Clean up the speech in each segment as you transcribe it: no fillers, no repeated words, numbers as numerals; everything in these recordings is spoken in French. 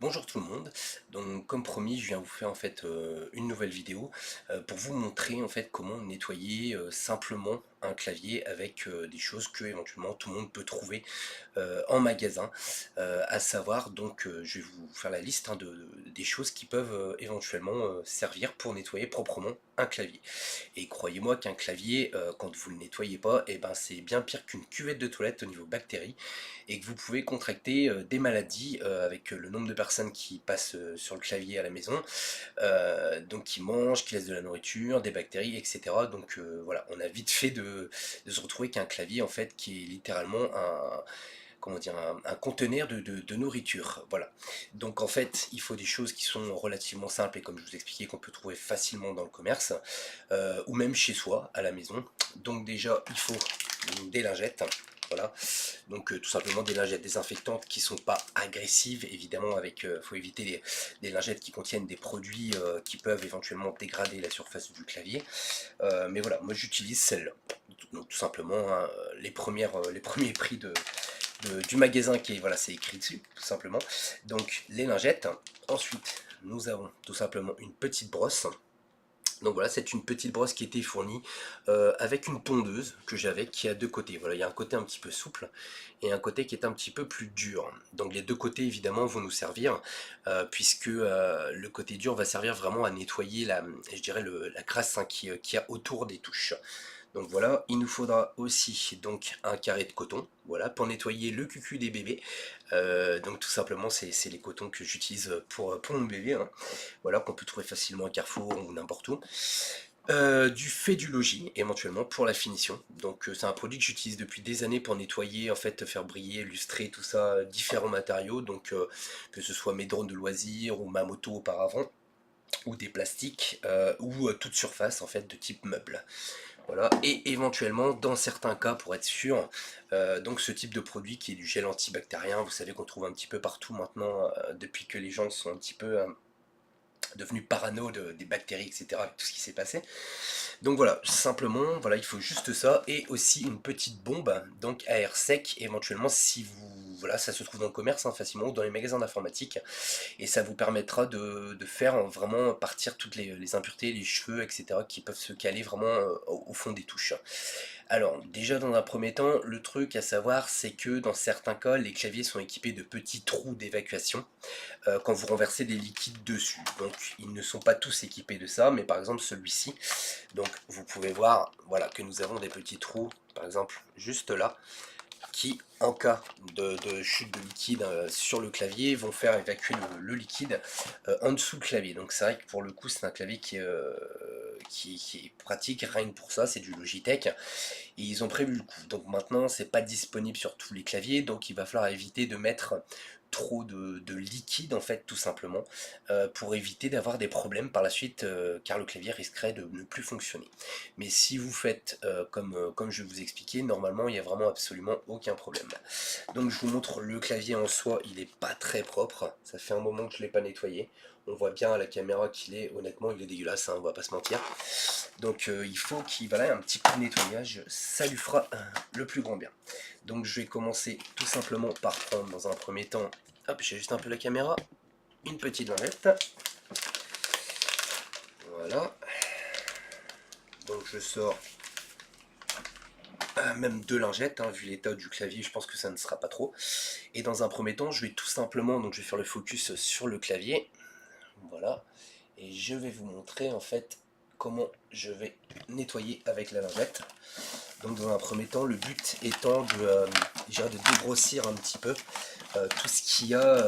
Bonjour tout le monde, donc comme promis je viens vous faire en fait une nouvelle vidéo pour vous montrer en fait comment nettoyer simplement un clavier avec des choses que éventuellement tout le monde peut trouver en magasin, à savoir donc je vais vous faire la liste hein, des choses qui peuvent éventuellement servir pour nettoyer proprement un clavier. Et croyez-moi qu'un clavier quand vous le nettoyez pas, et ben c'est bien pire qu'une cuvette de toilette au niveau bactéries et que vous pouvez contracter des maladies avec le nombre de personnes qui passent sur le clavier à la maison, donc qui mangent, qui laissent de la nourriture, des bactéries, etc. Donc voilà, on a vite fait de se retrouver qu'un clavier en fait qui est littéralement un, comment dire, un conteneur de nourriture. Voilà. Donc en fait, il faut des choses qui sont relativement simples et comme je vous expliquais, qu'on peut trouver facilement dans le commerce, ou même chez soi, à la maison. Donc déjà, il faut des lingettes. Voilà, donc tout simplement des lingettes désinfectantes qui sont pas agressives, évidemment, avec faut éviter des lingettes qui contiennent des produits qui peuvent éventuellement dégrader la surface du clavier. Mais voilà, moi j'utilise celle-là. Donc tout simplement hein, les premiers prix du magasin qui est, voilà, c'est écrit dessus, tout simplement. Donc les lingettes. Ensuite, nous avons tout simplement une petite brosse. Donc voilà, c'est une petite brosse qui était fournie avec une tondeuse que j'avais qui a deux côtés. Voilà, il y a un côté un petit peu souple et un côté qui est un petit peu plus dur. Donc les deux côtés évidemment vont nous servir puisque le côté dur va servir vraiment à nettoyer je dirais la crasse hein, qui a autour des touches. Donc voilà, il nous faudra aussi donc un carré de coton, voilà, pour nettoyer le cucu des bébés. Donc tout simplement, c'est les cotons que j'utilise pour mon bébé, hein. Voilà, qu'on peut trouver facilement à Carrefour ou n'importe où. Du fait du logis, éventuellement, pour la finition. Donc c'est un produit que j'utilise depuis des années pour nettoyer, en fait, faire briller, lustrer, tout ça, différents matériaux. Donc que ce soit mes drones de loisirs ou ma moto auparavant, ou des plastiques, ou toute surface, en fait, de type meuble. Voilà, et éventuellement, dans certains cas, pour être sûr, donc ce type de produit qui est du gel antibactérien, vous savez qu'on trouve un petit peu partout maintenant, depuis que les gens sont un petit peu devenus parano des bactéries, etc., avec tout ce qui s'est passé. Donc voilà, simplement, voilà, il faut juste ça, et aussi une petite bombe, donc à air sec, éventuellement, si vous, voilà, ça se trouve dans le commerce, hein, facilement, ou dans les magasins d'informatique, et ça vous permettra de faire vraiment partir toutes les impuretés, les cheveux, etc., qui peuvent se caler vraiment au fond des touches. Alors, déjà dans un premier temps, le truc à savoir, c'est que dans certains cas, les claviers sont équipés de petits trous d'évacuation quand vous renversez des liquides dessus. Donc, ils ne sont pas tous équipés de ça, mais par exemple celui-ci, donc vous pouvez voir, voilà, que nous avons des petits trous, par exemple juste là, qui, en cas de chute de liquide sur le clavier, vont faire évacuer le liquide en dessous du clavier. Donc c'est vrai que pour le coup, c'est un clavier qui est pratique, rien que pour ça, c'est du Logitech, et ils ont prévu le coup. Donc maintenant, c'est pas disponible sur tous les claviers, donc il va falloir éviter de mettre trop de liquide en fait tout simplement pour éviter d'avoir des problèmes par la suite car le clavier risquerait de ne plus fonctionner. Mais si vous faites comme je vais vous expliquer, normalement il n'y a vraiment absolument aucun problème. Donc je vous montre le clavier en soi, il est pas très propre, ça fait un moment que je l'ai pas nettoyé. On voit bien à la caméra qu'il est, honnêtement il est dégueulasse, hein, on va pas se mentir. Donc il faut qu'il voilà, un petit coup de nettoyage, ça lui fera le plus grand bien. Donc je vais commencer tout simplement par prendre dans un premier temps, hop, j'ajuste un peu la caméra, une petite lingette. Voilà. Donc je sors même deux lingettes, hein, vu l'état du clavier, je pense que ça ne sera pas trop. Et dans un premier temps, je vais tout simplement, donc je vais faire le focus sur le clavier. Voilà. Et je vais vous montrer en fait comment je vais nettoyer avec la lingette. Donc dans un premier temps, le but étant de dégrossir un petit peu tout ce qu'il y a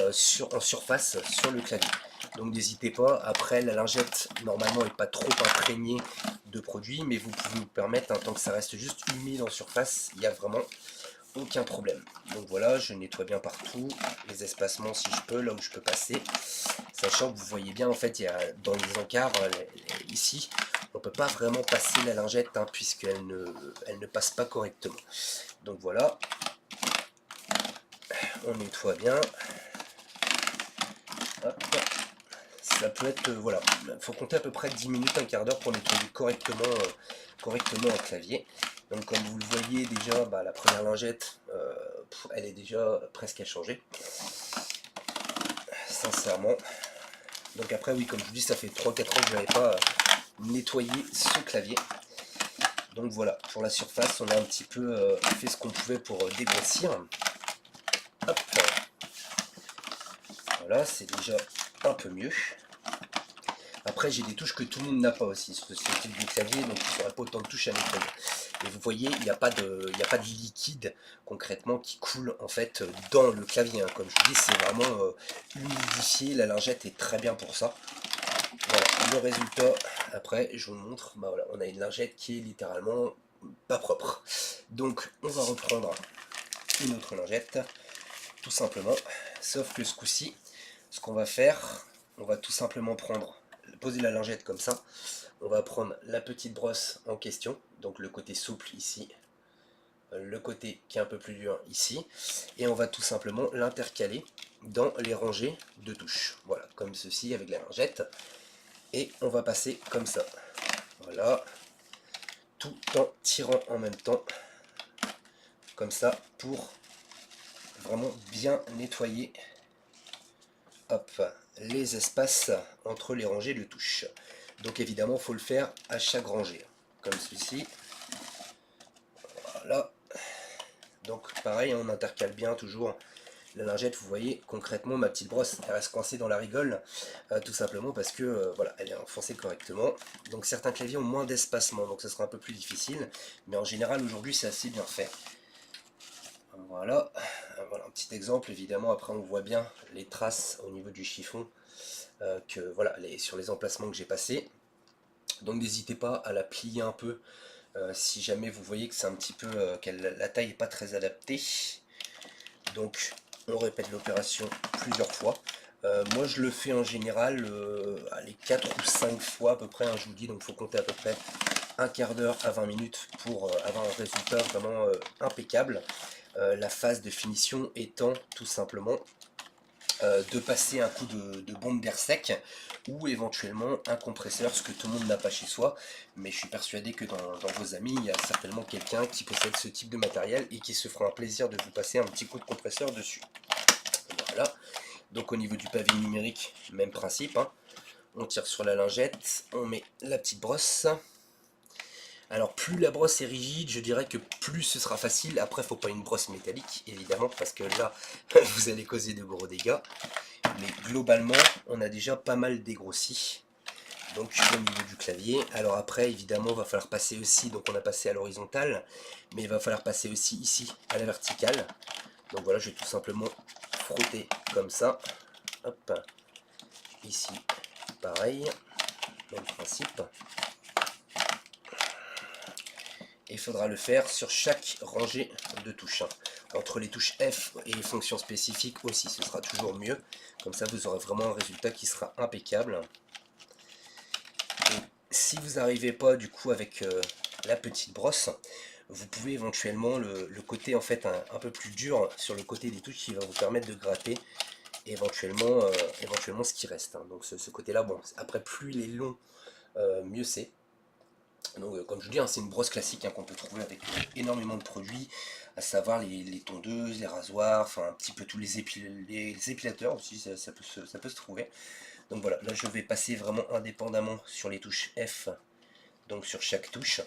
en surface sur le clavier. Donc n'hésitez pas, après la lingette normalement n'est pas trop imprégnée de produit, mais vous pouvez vous permettre, hein, tant que ça reste juste humide en surface, il n'y a vraiment aucun problème. Donc voilà, je nettoie bien partout, les espacements si je peux, là où je peux passer, sachant que vous voyez bien en fait, il y a dans les encarts, ici, on ne peut pas vraiment passer la lingette hein, puisqu'elle ne passe pas correctement. Donc voilà, on nettoie bien. Hop. Ça peut être, voilà, il faut compter à peu près 10 minutes, un quart d'heure pour nettoyer correctement un clavier. Donc comme vous le voyez déjà, bah, la première lingette, elle est déjà presque à changer. sincèrement. Donc après oui, comme je vous dis, ça fait 3-4 ans que je n'avais pas nettoyé ce clavier. Donc voilà, pour la surface, on a un petit peu fait ce qu'on pouvait pour dégrossir. Hop. Voilà, c'est déjà un peu mieux. Après, j'ai des touches que tout le monde n'a pas aussi sur ce type de clavier, donc il n'y aurait pas autant de touches à nettoyer. Et vous voyez, il n'y a pas de liquide concrètement qui coule en fait dans le clavier. Hein. Comme je vous dis, c'est vraiment humidifié. La lingette est très bien pour ça. Voilà, le résultat, après, je vous le montre. Bah voilà, on a une lingette qui est littéralement pas propre. Donc, on va reprendre une autre lingette, tout simplement. Sauf que ce coup-ci, ce qu'on va faire, on va tout simplement poser la lingette comme ça. On va prendre la petite brosse en question, donc le côté souple ici, le côté qui est un peu plus dur ici, et on va tout simplement l'intercaler dans les rangées de touches. Voilà, comme ceci avec la lingette. Et on va passer comme ça. Voilà, tout en tirant en même temps, comme ça, pour vraiment bien nettoyer, hop, les espaces entre les rangées de touches. Donc évidemment, il faut le faire à chaque rangée, comme ceci. Voilà. Donc pareil, on intercale bien toujours la lingette. Vous voyez concrètement ma petite brosse, elle reste coincée dans la rigole, tout simplement parce que voilà, elle est enfoncée correctement. Donc certains claviers ont moins d'espacement, donc ça sera un peu plus difficile, mais en général aujourd'hui c'est assez bien fait. Voilà, voilà un petit exemple. Évidemment après on voit bien les traces au niveau du chiffon que voilà sur les emplacements que j'ai passés. Donc n'hésitez pas à la plier un peu si jamais vous voyez que c'est un petit peu que la taille n'est pas très adaptée. Donc on répète l'opération plusieurs fois. Moi je le fais en général allez, 4 ou 5 fois à peu près, hein, je vous dis, donc il faut compter à peu près un quart d'heure à 20 minutes pour avoir un résultat vraiment impeccable. La phase de finition étant tout simplement de passer un coup de bombe d'air sec ou éventuellement un compresseur, ce que tout le monde n'a pas chez soi, mais je suis persuadé que dans vos amis, il y a certainement quelqu'un qui possède ce type de matériel et qui se fera un plaisir de vous passer un petit coup de compresseur dessus. Voilà, donc au niveau du pavé numérique, même principe, hein. On tire sur la lingette, on met la petite brosse. Alors plus la brosse est rigide, je dirais que plus ce sera facile. Après, il ne faut pas une brosse métallique, évidemment, parce que là, vous allez causer de gros dégâts. Mais globalement, on a déjà pas mal dégrossi. Donc au niveau du clavier. Alors après, évidemment, il va falloir passer aussi, donc on a passé à l'horizontale, mais il va falloir passer aussi ici à la verticale. Donc voilà, je vais tout simplement frotter comme ça. Hop. Ici, pareil, même principe. Et il faudra le faire sur chaque rangée de touches. Entre les touches F et les fonctions spécifiques aussi, ce sera toujours mieux. Comme ça, vous aurez vraiment un résultat qui sera impeccable. Et si vous n'arrivez pas du coup avec la petite brosse, vous pouvez éventuellement le côté en fait un peu plus dur sur le côté des touches qui va vous permettre de gratter éventuellement, éventuellement ce qui reste. Hein. Donc ce côté-là, bon, après plus il est long, mieux c'est. Donc comme je vous dis, hein, c'est une brosse classique hein, qu'on peut trouver avec énormément de produits, à savoir les tondeuses, les rasoirs, enfin un petit peu tous les épilateurs aussi, ça peut se trouver. Donc voilà, là je vais passer vraiment indépendamment sur les touches F, donc sur chaque touche,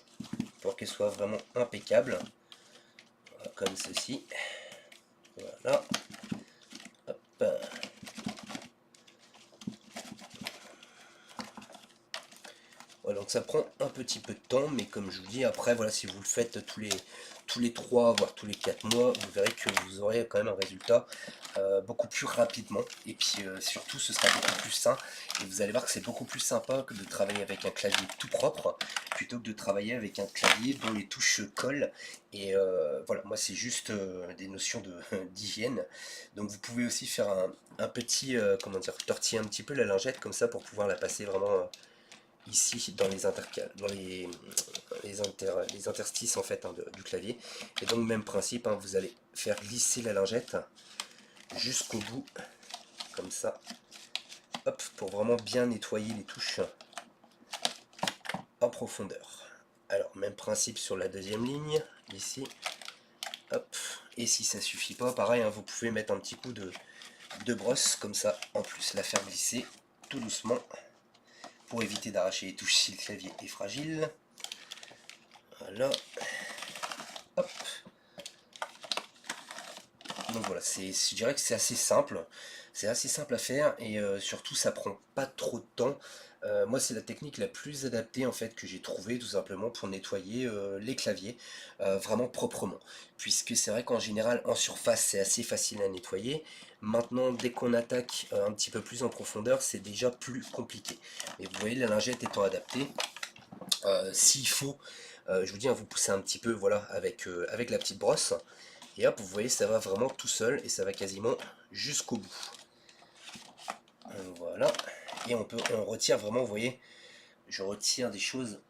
pour qu'elle soit vraiment impeccable, voilà, comme ceci. Voilà. Hop. Voilà, donc ça prend un petit peu de temps, mais comme je vous dis, après, voilà, si vous le faites tous les 3, voire tous les 4 mois, vous verrez que vous aurez quand même un résultat beaucoup plus rapidement. Et puis surtout, ce sera beaucoup plus sain. Et vous allez voir que c'est beaucoup plus sympa que de travailler avec un clavier tout propre, plutôt que de travailler avec un clavier dont les touches collent. Et voilà, moi, c'est juste des notions d'hygiène. Donc vous pouvez aussi faire un petit, comment dire, tortiller un petit peu la lingette comme ça pour pouvoir la passer vraiment ici dans les les interstices en fait hein, du clavier. Et donc même principe, hein, vous allez faire glisser la lingette jusqu'au bout, comme ça, hop, pour vraiment bien nettoyer les touches en profondeur. Alors même principe sur la deuxième ligne, ici, hop, et si ça suffit pas, pareil, hein, vous pouvez mettre un petit coup deux brosses comme ça en plus, la faire glisser tout doucement pour éviter d'arracher les touches si le clavier est fragile. Voilà, hop. Donc voilà, je dirais que c'est assez simple. C'est assez simple à faire et surtout ça prend pas trop de temps. Moi c'est la technique la plus adaptée en fait que j'ai trouvée tout simplement pour nettoyer les claviers vraiment proprement. Puisque c'est vrai qu'en général en surface c'est assez facile à nettoyer. Maintenant dès qu'on attaque un petit peu plus en profondeur c'est déjà plus compliqué. Et vous voyez la lingette étant adaptée, s'il faut, je vous dis, hein, vous poussez un petit peu voilà, avec la petite brosse. Et hop, vous voyez, ça va vraiment tout seul et ça va quasiment jusqu'au bout. Voilà. Et on retire vraiment, vous voyez, je retire des choses,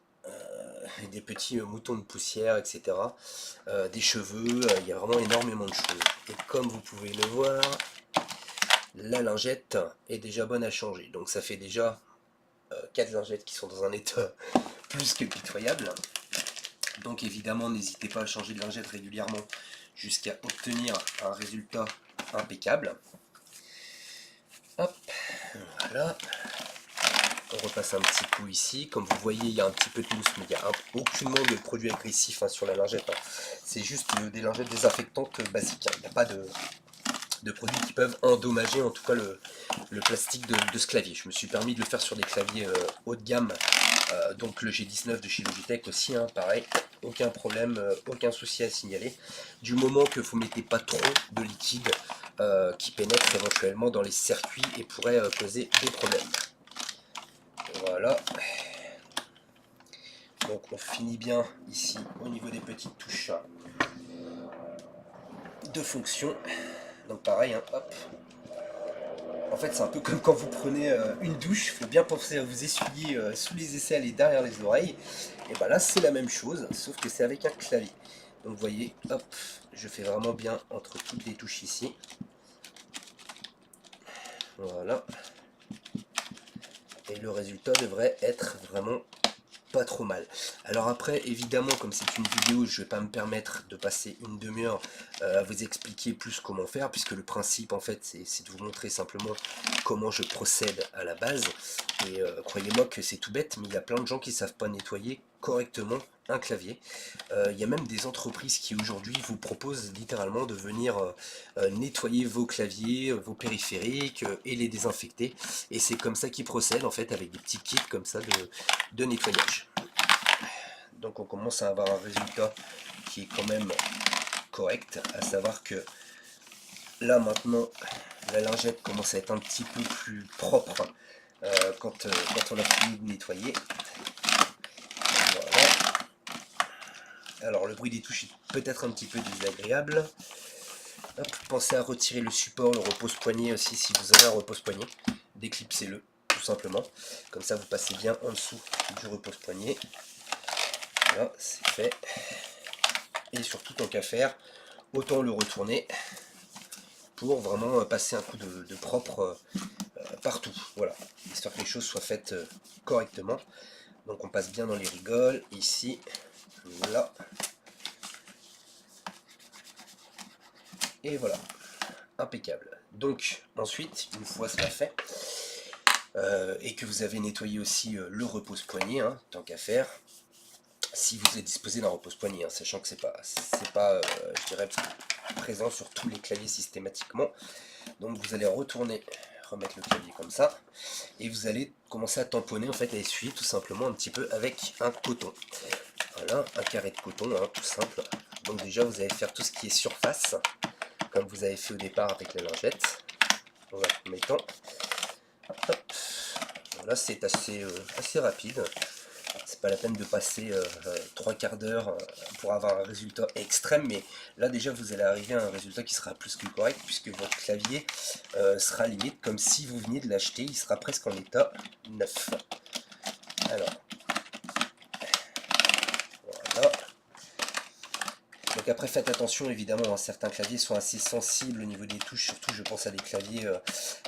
des petits moutons de poussière, etc. Des cheveux, il y a vraiment énormément de choses. Et comme vous pouvez le voir, la lingette est déjà bonne à changer. Donc ça fait déjà 4 lingettes qui sont dans un état plus que pitoyable. Donc évidemment, n'hésitez pas à changer de lingette régulièrement jusqu'à obtenir un résultat impeccable. Hop, voilà. On repasse un petit coup ici. Comme vous voyez, il y a un petit peu de mousse, mais il n'y a aucunement de produit agressif sur la lingette. C'est juste des lingettes désinfectantes basiques. Il n'y a pas de produits qui peuvent endommager en tout cas le plastique de ce clavier. Je me suis permis de le faire sur des claviers haut de gamme, donc le G19 de chez Logitech aussi, pareil, aucun problème, aucun souci à signaler, du moment que vous ne mettez pas trop de liquide qui pénètre éventuellement dans les circuits et pourrait causer des problèmes. Voilà. Donc on finit bien ici au niveau des petites touches de fonction. Donc pareil, hop. En fait, c'est un peu comme quand vous prenez une douche, il faut bien penser à vous essuyer sous les aisselles et derrière les oreilles. Et ben là, c'est la même chose, sauf que c'est avec un clavier. Donc vous voyez, hop, je fais vraiment bien entre toutes les touches ici. Voilà. Et le résultat devrait être vraiment pas trop mal. Alors après, évidemment, comme c'est une vidéo, je vais pas me permettre de passer une demi-heure à vous expliquer plus comment faire, puisque le principe, en fait, c'est de vous montrer simplement comment je procède à la base. Et croyez-moi que c'est tout bête, mais il y a plein de gens qui savent pas nettoyer correctement un clavier. Il y a même des entreprises qui aujourd'hui vous proposent littéralement de venir nettoyer vos claviers, vos périphériques et les désinfecter. Et c'est comme ça qu'ils procèdent en fait avec des petits kits comme ça de nettoyage. Donc on commence à avoir un résultat qui est quand même correct, à savoir que là maintenant la lingette commence à être un petit peu plus propre quand on a fini de nettoyer. Voilà. Alors le bruit des touches est peut-être un petit peu désagréable. Hop, pensez à retirer le support, le repose-poignet aussi si vous avez un repose-poignet. Déclipsez-le tout simplement. Comme ça vous passez bien en dessous du repose-poignet. Voilà, c'est fait. Et surtout, tant qu'à faire, autant le retourner pour vraiment passer un coup de propre partout. Voilà, histoire que les choses soient faites correctement. Donc on passe bien dans les rigoles, ici, là. Et voilà, impeccable. Donc ensuite, une fois cela fait, et que vous avez nettoyé aussi le repose-poignet, tant qu'à faire, si vous êtes disposé d'un repose-poignet, sachant que c'est pas je dirais, présent sur tous les claviers systématiquement. Donc vous allez retourner, remettre le clavier comme ça, et vous allez commencer à tamponner, en fait à essuyer tout simplement un petit peu avec un coton. Voilà, un carré de coton, tout simple. Donc déjà vous allez faire tout ce qui est surface, comme vous avez fait au départ avec la lingette. On va en mettant. Hop. Voilà, c'est assez rapide. C'est pas la peine de passer 3/4 d'heure pour avoir un résultat extrême, mais là déjà vous allez arriver à un résultat qui sera plus que correct, puisque votre clavier sera limite comme si vous veniez de l'acheter, il sera presque en état neuf. Alors, voilà. Donc après faites attention évidemment, certains claviers sont assez sensibles au niveau des touches, surtout je pense à des claviers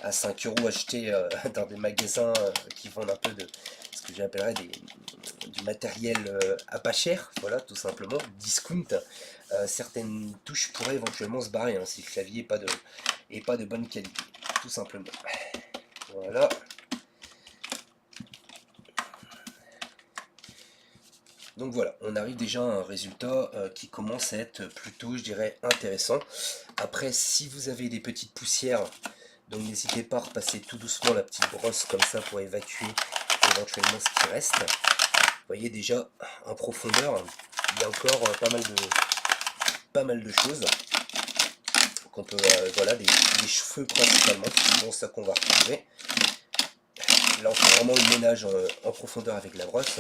à 5 € achetés dans des magasins qui vendent un peu de ce que j'appellerais du matériel à pas cher, voilà, tout simplement, discount. Certaines touches pourraient éventuellement se barrer si le clavier n'est pas de bonne qualité. tout simplement. Voilà. Donc voilà, on arrive déjà à un résultat qui commence à être plutôt, je dirais, intéressant. Après, si vous avez des petites poussières, donc n'hésitez pas à repasser tout doucement la petite brosse comme ça pour évacuer éventuellement ce qui reste. Vous voyez déjà en profondeur, il y a encore pas mal de choses qu'on peut, voilà, des cheveux principalement, c'est souvent ça qu'on va retrouver. Là on fait vraiment le ménage en profondeur avec la brosse,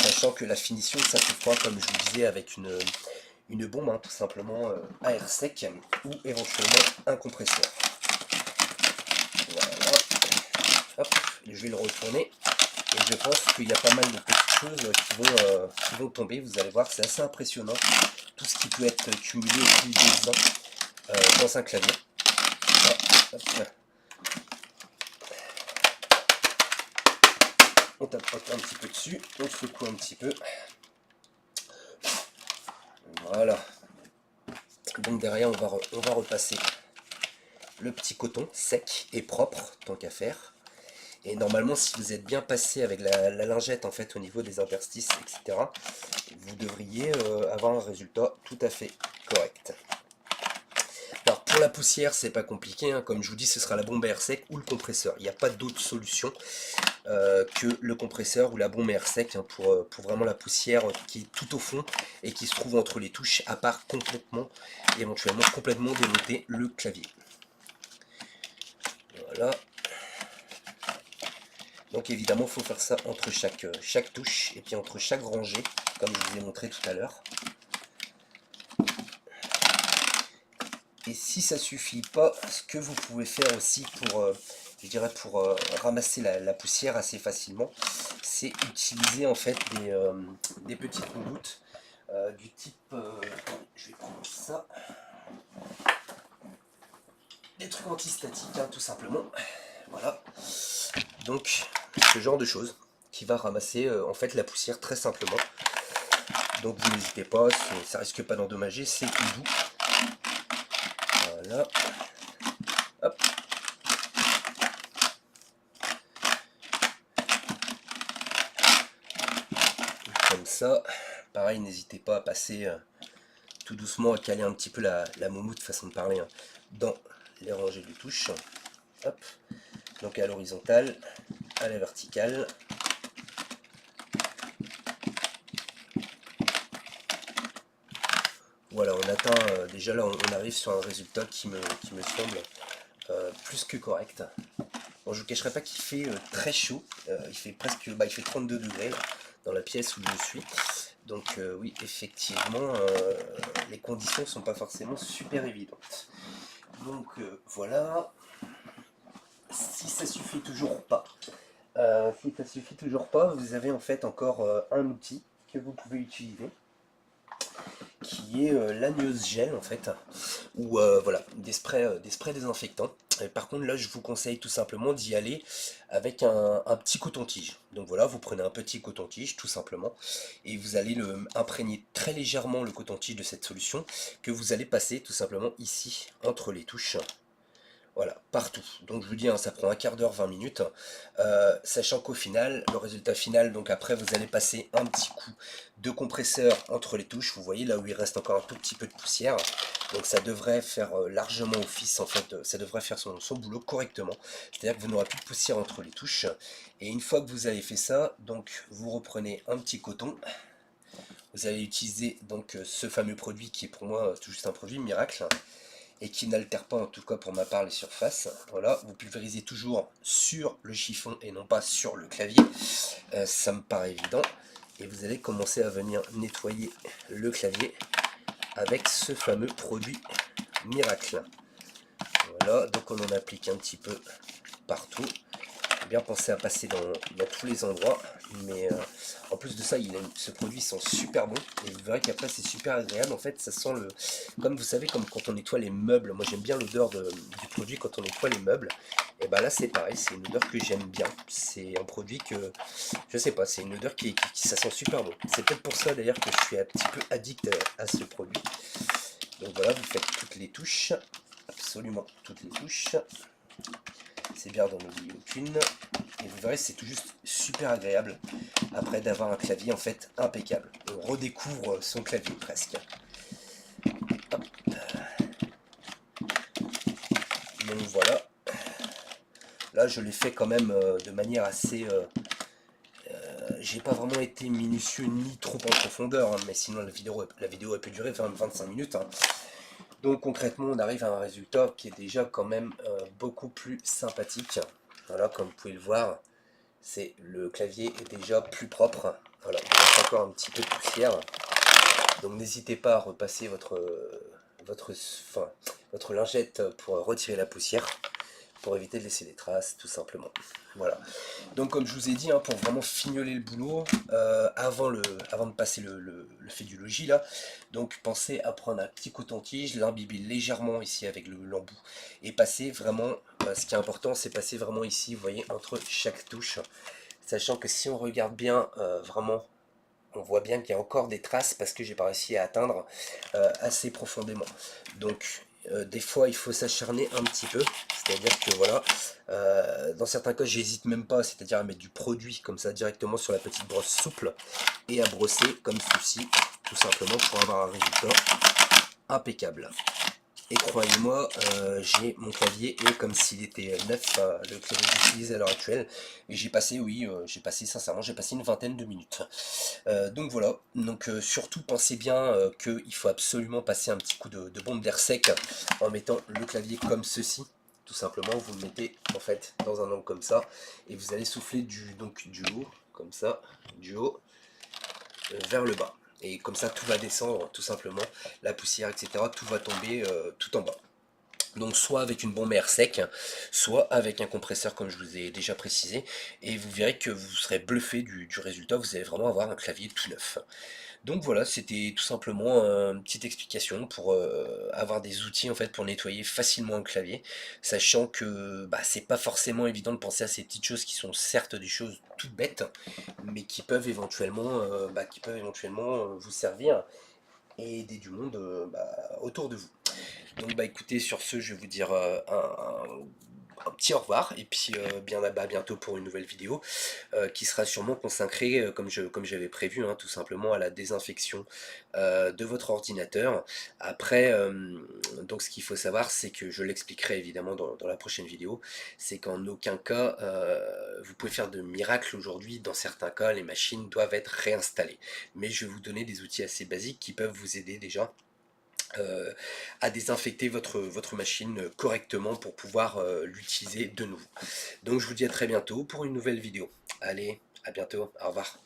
sachant que la finition ça se fera comme je vous disais avec une bombe, hein, tout simplement à air sec ou éventuellement un compresseur. Voilà, hop, je vais le retourner et je pense qu'il y a pas mal de petites choses qui vont tomber. Vous allez voir, c'est assez impressionnant tout ce qui peut être cumulé au fil des ans dans un clavier. Hop, hop. On tape un petit peu dessus, on secoue un petit peu. Voilà. Donc derrière, on va repasser le petit coton sec et propre, tant qu'à faire. Et normalement, si vous êtes bien passé avec la lingette en fait au niveau des interstices, etc., vous devriez avoir un résultat tout à fait correct. Alors pour la poussière, c'est pas compliqué, hein. Comme je vous dis, ce sera la bombe à air sec ou le compresseur. Il n'y a pas d'autre solution que le compresseur ou la bombe à air sec, hein, pour vraiment la poussière qui est tout au fond et qui se trouve entre les touches, à part complètement, éventuellement complètement démonter le clavier. Voilà. Donc évidemment, il faut faire ça entre chaque touche et puis entre chaque rangée, comme je vous ai montré tout à l'heure. Et si ça suffit pas, ce que vous pouvez faire aussi pour, je dirais pour ramasser la poussière assez facilement, c'est utiliser en fait des petites gouttes du type, je vais prendre ça, des trucs antistatiques, hein, tout simplement. Voilà. Donc ce genre de choses qui va ramasser en fait la poussière très simplement. Donc vous n'hésitez pas, ça risque pas d'endommager, c'est tout doux. Voilà. Hop. Comme ça. Pareil, n'hésitez pas à passer tout doucement, à caler un petit peu la moumoute, façon de parler, hein, dans les rangées de touches. Hop. Donc à l'horizontale, à la verticale. Voilà, on atteint, déjà là on arrive sur un résultat qui me semble plus que correct. Bon, je vous cacherai pas qu'il fait très chaud, il fait presque, il fait 32 degrés là, dans la pièce où je suis. Donc oui, effectivement, les conditions sont pas forcément super évidentes. Donc voilà, si ça suffit toujours pas, vous avez en fait encore un outil que vous pouvez utiliser, qui est l'agneuse gel en fait, ou voilà, des sprays désinfectants. Et par contre là je vous conseille tout simplement d'y aller avec un petit coton-tige. Donc voilà, vous prenez un petit coton-tige tout simplement, et vous allez imprégner très légèrement le coton-tige de cette solution, que vous allez passer tout simplement ici, entre les touches. Voilà, partout. Donc je vous dis, hein, ça prend un quart d'heure, 20 minutes, sachant qu'au final, le résultat final, donc après vous allez passer un petit coup de compresseur entre les touches, vous voyez là où il reste encore un tout petit peu de poussière, donc ça devrait faire largement office, en fait, ça devrait faire son boulot correctement, c'est-à-dire que vous n'aurez plus de poussière entre les touches, et une fois que vous avez fait ça, donc vous reprenez un petit coton, vous allez utiliser donc ce fameux produit qui est pour moi tout juste un produit miracle, et qui n'altère pas, en tout cas pour ma part, les surfaces. Voilà, vous pulvérisez toujours sur le chiffon et non pas sur le clavier, ça me paraît évident, et vous allez commencer à venir nettoyer le clavier avec ce fameux produit miracle. Voilà, donc on en applique un petit peu partout. Bien penser à passer dans tous les endroits, mais en plus de ça, ce produit sent super bon, et vous verrez qu'après c'est super agréable. En fait, ça sent comme vous savez, comme quand on nettoie les meubles. Moi j'aime bien l'odeur du produit quand on nettoie les meubles, et ben là c'est pareil, c'est une odeur que j'aime bien. C'est un produit que, je sais pas, c'est une odeur ça sent super bon. C'est peut-être pour ça d'ailleurs que je suis un petit peu addict à ce produit. Donc voilà, vous faites toutes les touches, absolument toutes les touches. C'est bien d'en oublier aucune. Et vous verrez, c'est tout juste super agréable après d'avoir un clavier en fait impeccable. On redécouvre son clavier presque. Hop. Donc voilà. Là, je l'ai fait quand même de manière assez... j'ai pas vraiment été minutieux ni trop en profondeur, hein, mais sinon la vidéo a pu durer 25 minutes. Hein. Donc concrètement, on arrive à un résultat qui est déjà quand même beaucoup plus sympathique. Voilà, comme vous pouvez le voir, le clavier est déjà plus propre. Voilà, il reste encore un petit peu de poussière. Donc n'hésitez pas à repasser votre lingette pour retirer la poussière, pour éviter de laisser des traces, tout simplement. Voilà. Donc comme je vous ai dit, hein, pour vraiment fignoler le boulot, avant de passer le fait du logis là, donc pensez à prendre un petit coton-tige, l'imbiber légèrement ici avec l'embout, et passer vraiment, ce qui est important, c'est passer vraiment ici, vous voyez, entre chaque touche, sachant que si on regarde bien, vraiment, on voit bien qu'il y a encore des traces parce que j'ai pas réussi à atteindre assez profondément. Donc des fois il faut s'acharner un petit peu, c'est-à-dire que voilà, dans certains cas j'hésite même pas, c'est-à-dire à mettre du produit comme ça directement sur la petite brosse souple et à brosser comme ceci, tout simplement pour avoir un résultat impeccable. Et croyez-moi, j'ai mon clavier est comme s'il était neuf, le clavier que j'utilise à l'heure actuelle. Et j'ai passé, oui, sincèrement, j'ai passé une vingtaine de minutes. Donc voilà, donc surtout pensez bien qu'il faut absolument passer un petit coup de bombe d'air sec en mettant le clavier comme ceci. Tout simplement, vous le mettez en fait dans un angle comme ça et vous allez souffler du haut, comme ça, du haut vers le bas. Et comme ça, tout va descendre tout simplement, la poussière, etc. Tout va tomber tout en bas. Donc soit avec une bombe à air sec, soit avec un compresseur comme je vous ai déjà précisé, et vous verrez que vous serez bluffé du résultat, vous allez vraiment avoir un clavier tout neuf. Donc voilà, c'était tout simplement une petite explication pour avoir des outils en fait pour nettoyer facilement un clavier, sachant que bah, c'est pas forcément évident de penser à ces petites choses qui sont certes des choses toutes bêtes, mais qui peuvent éventuellement, vous servir et aider du monde autour de vous. Donc bah écoutez, sur ce, je vais vous dire un petit au revoir et puis bien à bientôt pour une nouvelle vidéo qui sera sûrement consacrée, comme j'avais prévu, hein, tout simplement à la désinfection de votre ordinateur. Après, donc ce qu'il faut savoir, c'est que je l'expliquerai évidemment dans la prochaine vidéo, c'est qu'en aucun cas vous pouvez faire de miracle aujourd'hui. Dans certains cas, les machines doivent être réinstallées. Mais je vais vous donner des outils assez basiques qui peuvent vous aider déjà à désinfecter votre machine correctement pour pouvoir l'utiliser de nouveau. Donc je vous dis à très bientôt pour une nouvelle vidéo. Allez, à bientôt, au revoir.